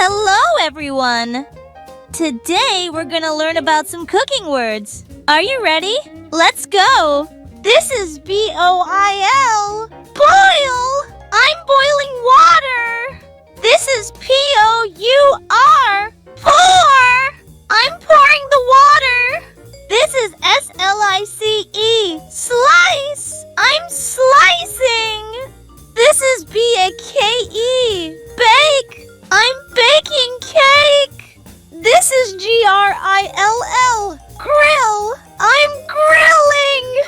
Hello, everyone! Today, we're gonna learn about some cooking words. Are you ready? Let's go! This is B-O-I-L. Boil! I'm boiling water! This is P-O-U-R. Pour! I'm pouring the water! This is S-L-I-C-E. Slice! I'm slicing! This is B-A-K-E. Bake! I'm baking cake! This is G-R-I-L-L. Grill! I'm grilling!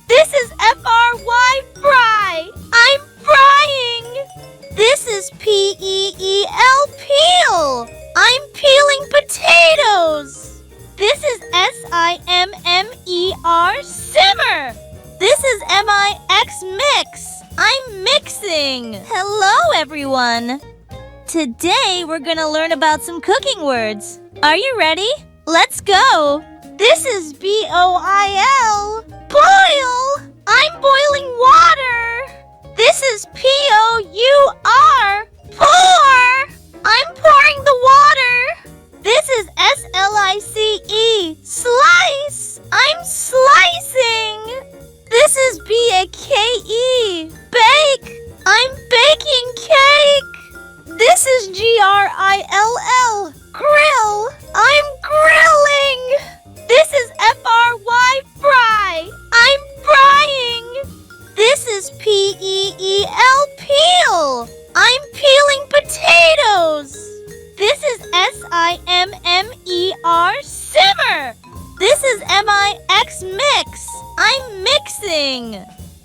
This is F-R-Y. Fry! I'm frying! This is P-E-E-L. Peel! I'm peeling potatoes! This is S-I-M-M-E-R. Simmer! This is M-I-X. Mix! I'm mixing! Hello, everyone! Today, we're gonna learn about some cooking words. Are you ready? Let's go! This is B-O-I-L. Boil! I'm boiling water! This is P-O-U-R. Pour! I'm pouring the water! This is S-L-I-C-E. Slice! I'm slicing! This is B-A-K-E. Bake! I'm baking cake! This is G-R-I-L-L. Grill! I'm grilling! This is F-R-Y. Fry! I'm frying! This is P-E